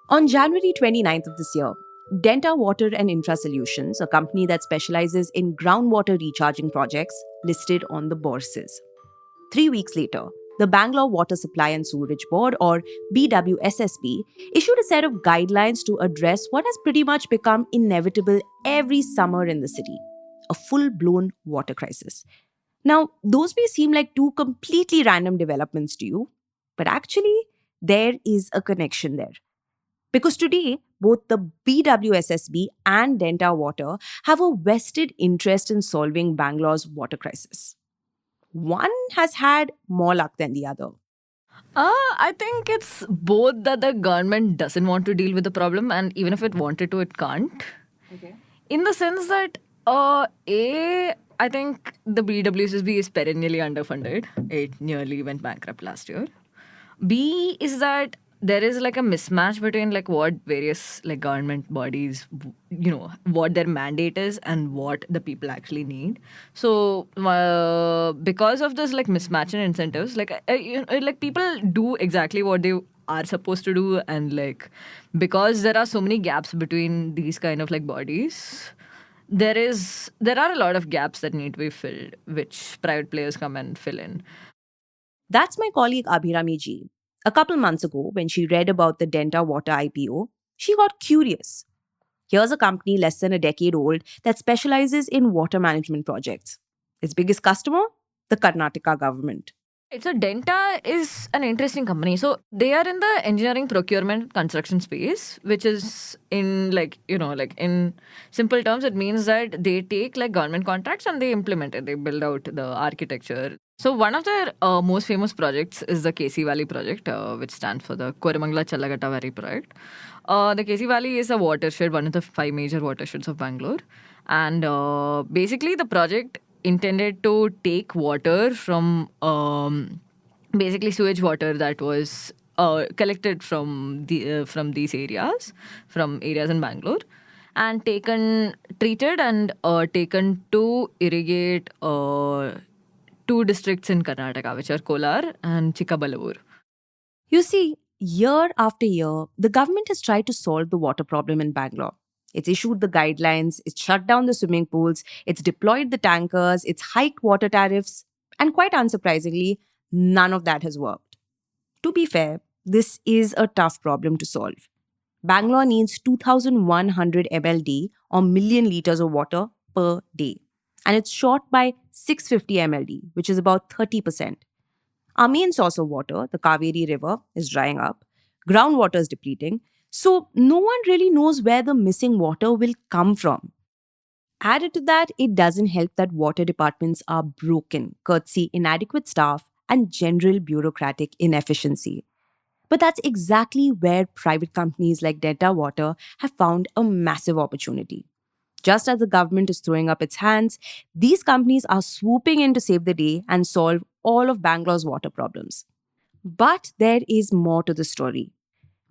On January 29th of this year, Denta Water and Infra Solutions, a company that specializes in groundwater recharging projects, listed on the bourses. 3 weeks later, the Bangalore Water Supply and Sewerage Board, or BWSSB, issued a set of guidelines to address what has pretty much become inevitable every summer in the city: a full blown water crisis. Now, those may seem like two completely random developments to you, but actually, there is a connection there. Because today, both the BWSSB and Denta Water have a vested interest in solving Bangalore's water crisis. One has had more luck than the other. I think it's both that the government doesn't want to deal with the problem, and even if it wanted to, it can't. Okay. In the sense that, I think the BWSSB is perennially underfunded. It nearly went bankrupt last year. B is that there is like a mismatch between like what various like government bodies, what their mandate is and what the people actually need. So because of this like mismatch in incentives, like people do exactly what they are supposed to do, and like because there are so many gaps between these kind of like bodies, there are a lot of gaps that need to be filled, which private players come and fill in. That's my colleague Abhirami Ji. A couple months ago, when she read about the Denta Water IPO, she got curious. Here's a company less than a decade old that specializes in water management projects. Its biggest customer? The Karnataka government. So Denta is an interesting company. So they are in the engineering, procurement, construction space, which is in like in simple terms, it means that they take like government contracts and they implement it. They build out the architecture. So one of their most famous projects is the KC Valley project, which stands for the Koramangala Challagatta Valley project. The KC Valley is a watershed, one of the five major watersheds of Bangalore. And basically the project intended to take water from basically sewage water that was collected from these areas, from areas in Bangalore, and treated and taken to irrigate two districts in Karnataka, which are Kolar and Chikkabalur. You see, year after year, the government has tried to solve the water problem in Bangalore. It's issued the guidelines, it's shut down the swimming pools, it's deployed the tankers, it's hiked water tariffs, and quite unsurprisingly, none of that has worked. To be fair, this is a tough problem to solve. Bangalore needs 2,100 MLD or million liters of water per day, and it's short by 650 MLD, which is about 30%. Our main source of water, the Kaveri River, is drying up. Groundwater is depleting. So no one really knows where the missing water will come from. Added to that, it doesn't help that water departments are broken, courtesy inadequate staff and general bureaucratic inefficiency. But that's exactly where private companies like Delta Water have found a massive opportunity. Just as the government is throwing up its hands, these companies are swooping in to save the day and solve all of Bangalore's water problems. But there is more to the story.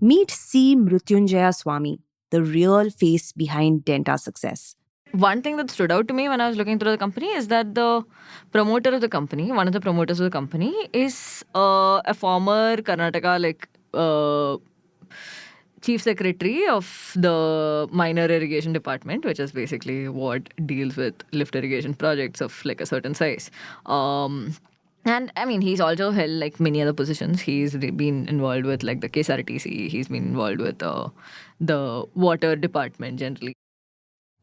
Meet C. Mrutyunjaya Swamy, the real face behind Denta's success. One thing that stood out to me when I was looking through the company is that the promoter of the company, one of the promoters of the company, is a former Karnataka chief secretary of the minor irrigation department, which is basically what deals with lift irrigation projects of like a certain size. And I mean, he's also held like many other positions. He's been involved with like the KSRTC. He's been involved with the water department generally.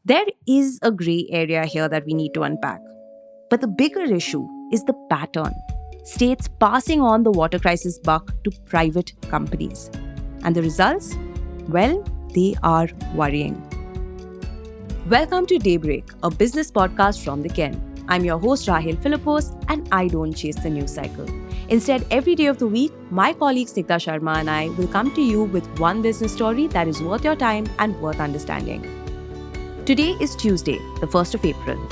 There is a gray area here that we need to unpack. But the bigger issue is the pattern: states passing on the water crisis buck to private companies. And the results? Well, they are worrying. Welcome to Daybreak, a business podcast from the Ken. I'm your host Rahil Philippos, and I don't chase the news cycle. Instead, every day of the week, my colleague Snigdha Sharma and I will come to you with one business story that is worth your time and worth understanding. Today is Tuesday, the 1st of April.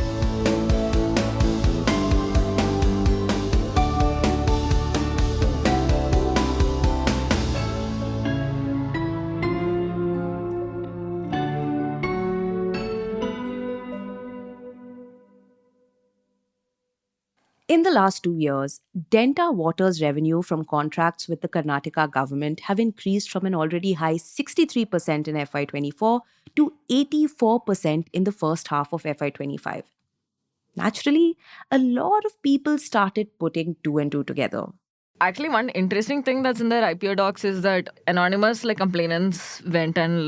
In the last 2 years, Delta Water's revenue from contracts with the Karnataka government have increased from an already high 63% in FY24 to 84% in the first half of FY25. Naturally, a lot of people started putting two and two together. Actually, one interesting thing that's in their IPO docs is that anonymous complainants went and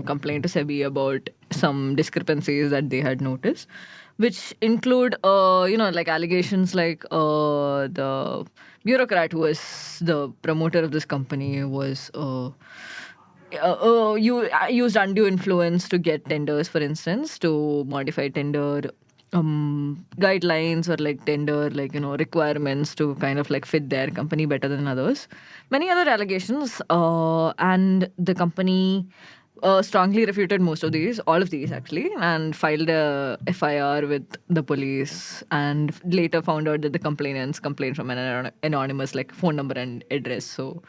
complained to SEBI about some discrepancies that they had noticed, which include allegations like the bureaucrat who was the promoter of this company was you used undue influence to get tenders, for instance, to modify tender guidelines or tender requirements to kind of fit their company better than others. Many other allegations, and the company strongly refuted all of these actually, and filed a FIR with the police, and later found out that the complainants complained from an anonymous phone number and address. So,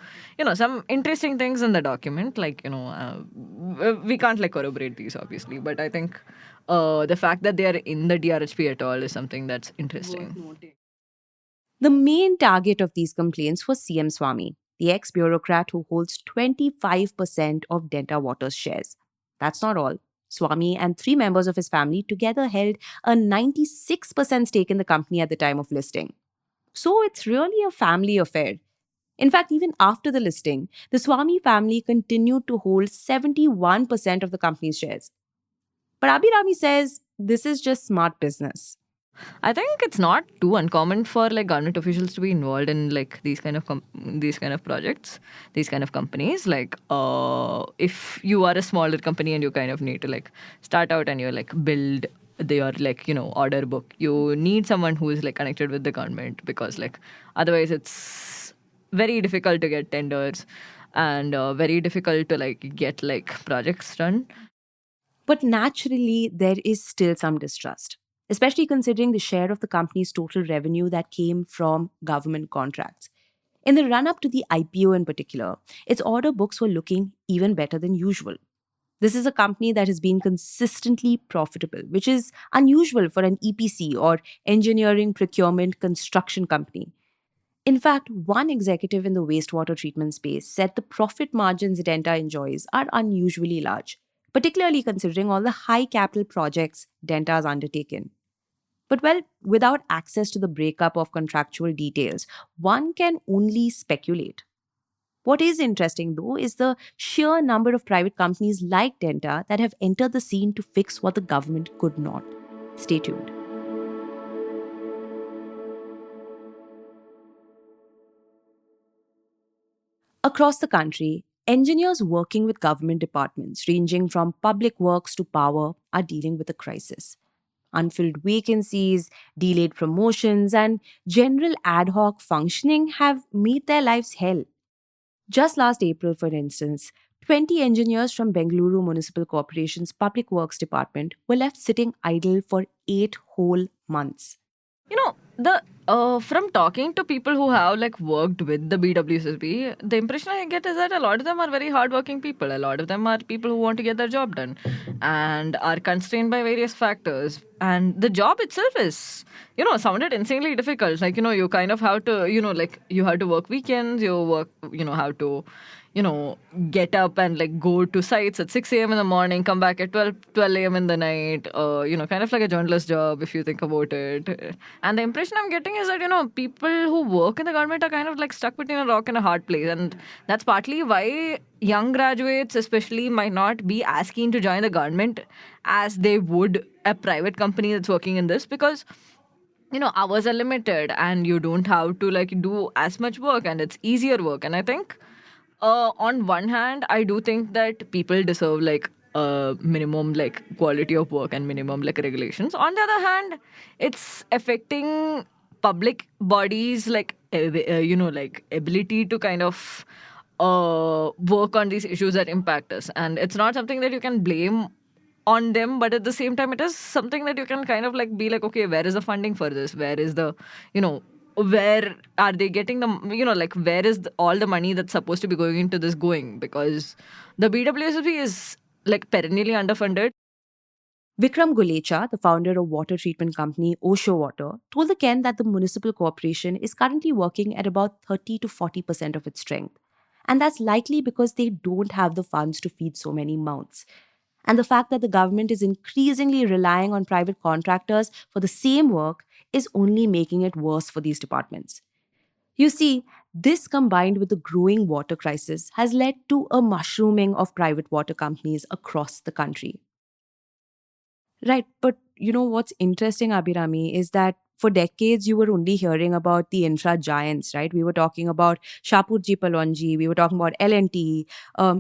some interesting things in the document, we can't corroborate these obviously, but I think the fact that they are in the DRHP at all is something that's interesting. The main target of these complaints was CM Swamy, the ex bureaucrat who holds 25% of Delta Water's shares. That's not all. Swamy and three members of his family together held a 96% stake in the company at the time of listing. So it's really a family affair. In fact, even after the listing, the Swamy family continued to hold 71% of the company's shares. But Abhirami says this is just smart business. I think it's not too uncommon for government officials to be involved in these kind of these kind of projects, these kind of companies. If you are a smaller company and you kind of need to start out and you build your order book, you need someone who is connected with the government, because otherwise it's very difficult to get tenders, and very difficult to get projects done. But naturally, there is still some distrust, especially considering the share of the company's total revenue that came from government contracts. In the run up to the IPO in particular, its order books were looking even better than usual. This is a company that has been consistently profitable, which is unusual for an EPC or engineering, procurement, construction company. In fact, one executive in the wastewater treatment space said the profit margins Denta enjoys are unusually large, particularly considering all the high capital projects Denta has undertaken. But well, without access to the breakup of contractual details, one can only speculate. What is interesting though is the sheer number of private companies like Denta that have entered the scene to fix what the government could not. Stay tuned. Across the country, engineers working with government departments ranging from public works to power are dealing with a crisis. Unfilled vacancies, delayed promotions, and general ad hoc functioning have made their lives hell. Just last April, for instance, 20 engineers from Bengaluru Municipal Corporation's Public Works Department were left sitting idle for 8 whole months. The from talking to people who have worked with the BWSSB, the impression I get is that a lot of them are very hardworking people. A lot of them are people who want to get their job done and are constrained by various factors. And the job itself is, sounded insanely difficult. You kind of have to, you have to work weekends. You work, have to get up and go to sites at 6 a.m. in the morning, come back at 12 a.m. in the night, kind of like a journalist job if you think about it. And the impression I'm getting is that, people who work in the government are kind of stuck between a rock and a hard place. And that's partly why young graduates especially might not be as keen to join the government as they would a private company that's working in this, because hours are limited and you don't have to do as much work, and it's easier work. And I think on one hand, I do think that people deserve minimum quality of work and minimum regulations. On the other hand, it's affecting public bodies ability to kind of work on these issues that impact us, and it's not something that you can blame on them, but at the same time it is something that you can kind of be okay, where is the funding for this, where is the where are they getting the where is all the money that's supposed to be going into this going, because the BWSP is perennially underfunded. Vikram Gulecha, the founder of water treatment company Osho Water, told the Ken that the municipal corporation is currently working at about 30 to 40% of its strength. And that's likely because they don't have the funds to feed so many mouths. And the fact that the government is increasingly relying on private contractors for the same work is only making it worse for these departments. You see, this combined with the growing water crisis has led to a mushrooming of private water companies across the country. Right, but you know what's interesting, Abhirami, is that for decades you were only hearing about the infra giants, right? We were talking about Shapurji Palonji, we were talking about L&T.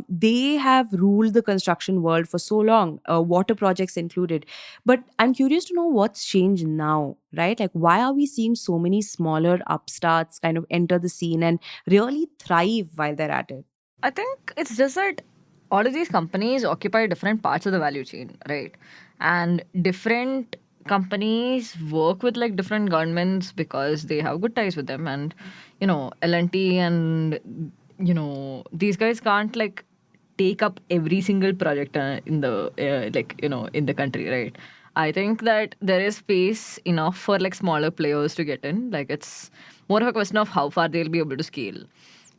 They have ruled the construction world for so long, water projects included. But I'm curious to know what's changed now, right? Like, why are we seeing so many smaller upstarts kind of enter the scene and really thrive while they're at it? I think it's just that all of these companies occupy different parts of the value chain, right? And different companies work with like different governments because they have good ties with them. And, L&T and, these guys can't like take up every single project in the, in the country, right? I think that there is space enough for like smaller players to get in. Like it's more of a question of how far they'll be able to scale.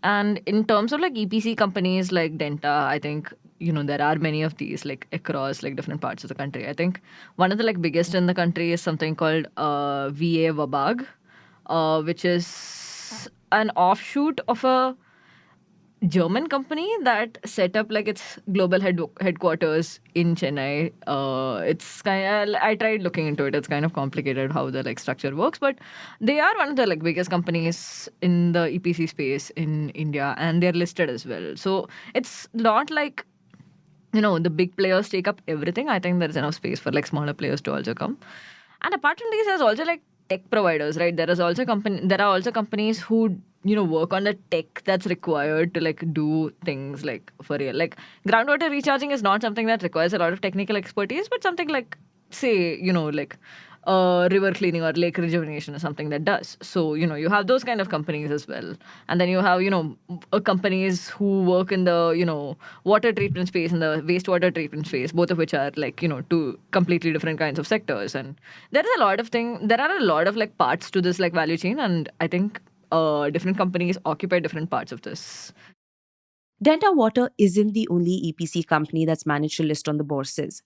And in terms of like EPC companies like Denta, I think, there are many of these like across like different parts of the country. I think one of the like biggest in the country is something called VA Wabag, which is an offshoot of a German company that set up like its global headquarters in Chennai. It's kind of, I tried looking into it. It's kind of complicated how the like structure works, but they are one of the like biggest companies in the EPC space in India, and they're listed as well. So it's not like the big players take up everything. I think there's enough space for like smaller players to also come. And apart from these, there's also like tech providers, right? There are also companies who work on the tech that's required to like do things like for real. Like groundwater recharging is not something that requires a lot of technical expertise, but something like say like river cleaning or lake rejuvenation or something that does. So you have those kind of companies as well, and then you have companies who work in the water treatment space and the wastewater treatment space, both of which are like two completely different kinds of sectors. And there are a lot of like parts to this like value chain, and I think different companies occupy different parts of this. Denta Water isn't the only EPC company that's managed to list on the bourses.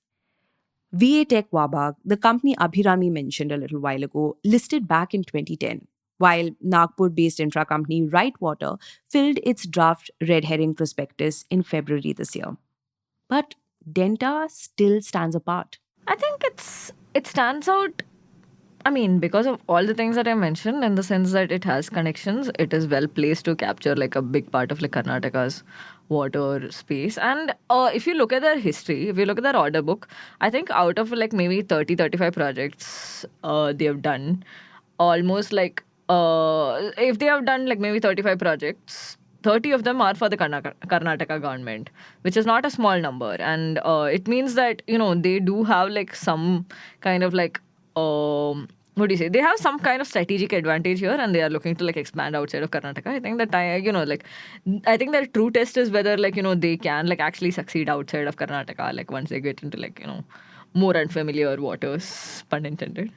VA Tech Wabag, the company Abhirami mentioned a little while ago, listed back in 2010, while Nagpur-based infra company Right Water filled its draft red herring prospectus in February this year. But Denta still stands apart. I think it stands out. I mean, because of all the things that I mentioned, in the sense that it has connections, it is well placed to capture like a big part of like Karnataka's water space. And if you look at their history, if you look at their order book, I think out of like maybe 35 projects they have done, almost like if they have done like maybe 35 projects, 30 of them are for the Karnataka government, which is not a small number. And it means that, they do have like some kind of like, what do you say? They have some kind of strategic advantage here, and they are looking to like expand outside of Karnataka. I think that I think their true test is whether like they can like actually succeed outside of Karnataka. Like once they get into like more unfamiliar waters, pun intended.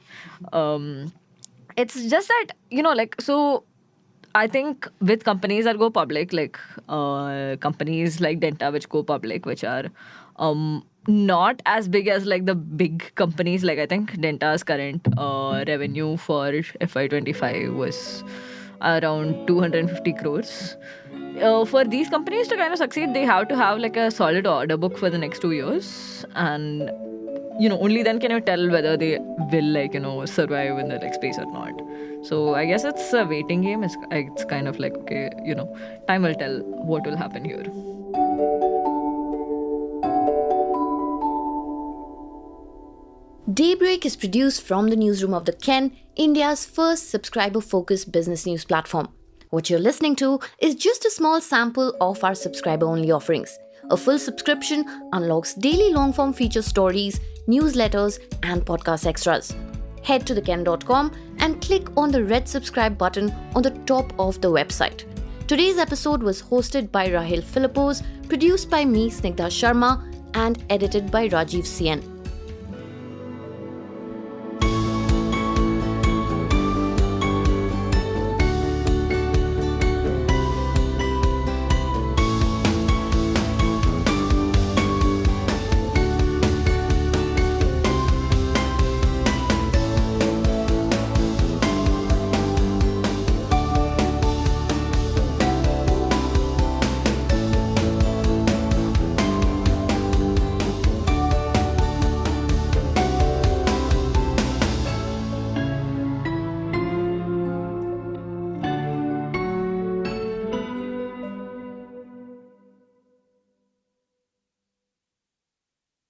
It's just that so. I think with companies that go public, like companies like Denta, which go public, which are not as big as like the big companies. Like I think Denta's current revenue for FY25 was around 250 crores. For these companies to kind of succeed, they have to have like a solid order book for the next 2 years, and only then can you tell whether they will like survive in the like space or not. So I guess it's a waiting game. It's kind of like, okay, time will tell what will happen here. Daybreak is produced from the newsroom of The Ken, India's first subscriber-focused business news platform. What you're listening to is just a small sample of our subscriber-only offerings. A full subscription unlocks daily long-form feature stories, newsletters, and podcast extras. Head to theken.com and click on the red subscribe button on the top of the website. Today's episode was hosted by Rahil Philippos, produced by me, Snigdha Sharma, and edited by Rajiv CN.